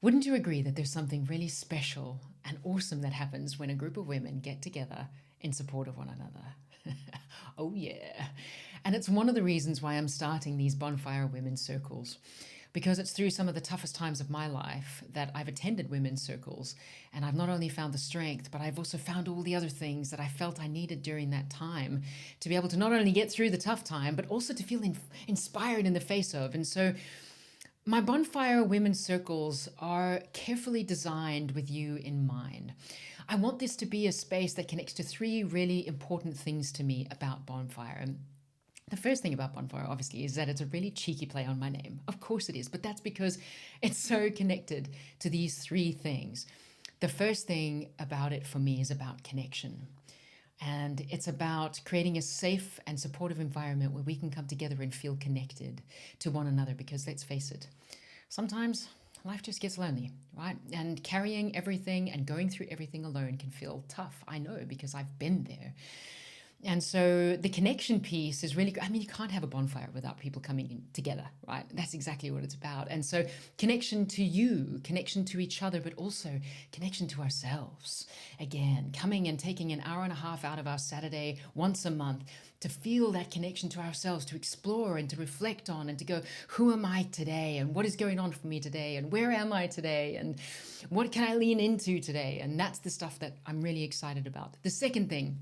Wouldn't you agree that there's something really special and awesome that happens when a group of women get together in support of one another? Oh, yeah. And it's one of the reasons why I'm starting these Bonfire Women's Circles, because it's through some of the toughest times of my life that I've attended women's circles. And I've not only found the strength, but I've also found all the other things that I felt I needed during that time to be able to not only get through the tough time, but also to feel inspired in the face of. And so my Bonfire Women's Circles are carefully designed with you in mind. I want this to be a space that connects to three really important things to me about Bonfire. And the first thing about Bonfire, obviously, is that it's a really cheeky play on my name. Of course it is, but that's because it's so connected to these three things. The first thing about it for me is about connection. And it's about creating a safe and supportive environment where we can come together and feel connected to one another. Because let's face it, sometimes life just gets lonely, right? And carrying everything and going through everything alone can feel tough. I know, because I've been there. And so the connection piece is really, I mean, you can't have a bonfire without people coming in together, right? That's exactly what it's about. And so connection to you, connection to each other, but also connection to ourselves. Again, coming and taking an hour and a half out of our Saturday once a month to feel that connection to ourselves, to explore and to reflect on and to go, who am I today? And what is going on for me today? And where am I today? And what can I lean into today? And that's the stuff that I'm really excited about. The second thing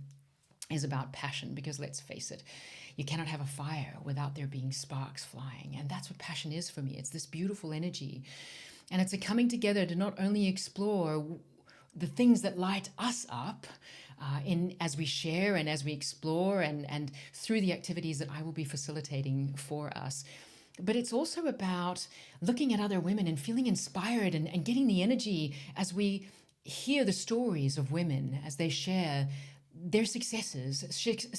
is about passion, because let's face it, you cannot have a fire without there being sparks flying. And that's what passion is for me. It's this beautiful energy. And it's a coming together to not only explore the things that light us up as we share and as we explore and through the activities that I will be facilitating for us, but it's also about looking at other women and feeling inspired and getting the energy as we hear the stories of women as they share their successes,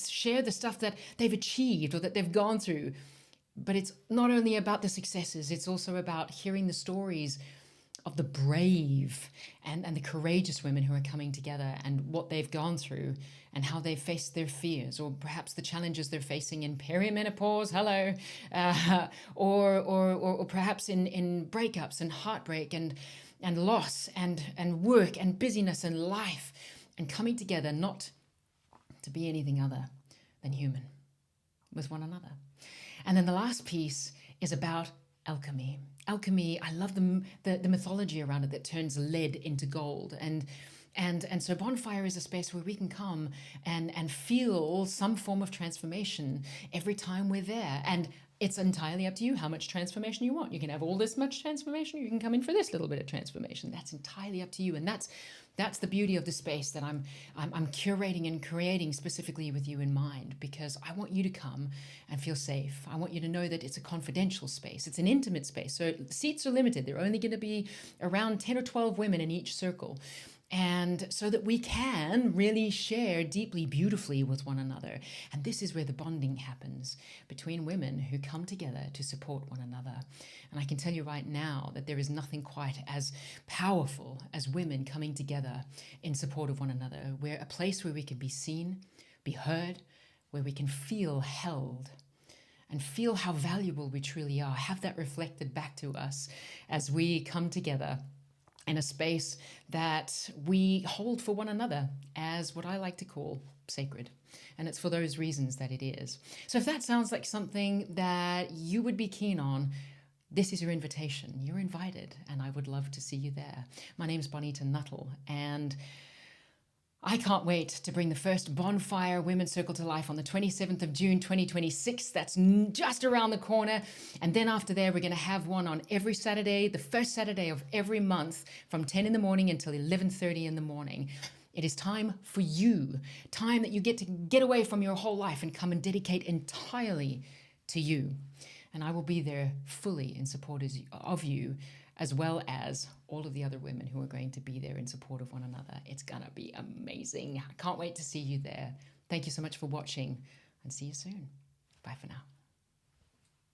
share the stuff that they've achieved or that they've gone through. But it's not only about the successes, it's also about hearing the stories of the brave and the courageous women who are coming together and what they've gone through and how they've faced their fears, or perhaps the challenges they're facing in perimenopause, hello, or perhaps in breakups and heartbreak and loss and work and busyness and life, and coming together not to be anything other than human with one another. And then the last piece is about alchemy. Alchemy, I love the mythology around it that turns lead into gold. And so Bonfire is a space where we can come and feel some form of transformation every time we're there. And it's entirely up to you how much transformation you want. You can have all this much transformation, or you can come in for this little bit of transformation. That's entirely up to you. And that's the beauty of the space that I'm curating and creating specifically with you in mind, because I want you to come and feel safe. I want you to know that it's a confidential space. It's an intimate space. So seats are limited. There are only going to be around 10 or 12 women in each circle. And so that we can really share deeply, beautifully with one another. And this is where the bonding happens between women who come together to support one another. And I can tell you right now that there is nothing quite as powerful as women coming together in support of one another. We're a place where we can be seen, be heard, where we can feel held and feel how valuable we truly are. Have that reflected back to us as we come together in a space that we hold for one another as what I like to call sacred. And it's for those reasons that it is. So if that sounds like something that you would be keen on, this is your invitation. You're invited, and I would love to see you there. My name's Bonita Nuttall, and I can't wait to bring the first Bonfire Women's Circle to life on the 27th of June, 2026. That's just around the corner. And then after there, we're going to have one on every Saturday, the first Saturday of every month from 10 in the morning until 11:30 in the morning. It is time for you, time that you get to get away from your whole life and come and dedicate entirely to you. And I will be there fully in support of you, as well as all of the other women who are going to be there in support of one another. It's going to be amazing. I can't wait to see you there. Thank you so much for watching, and see you soon. Bye for now.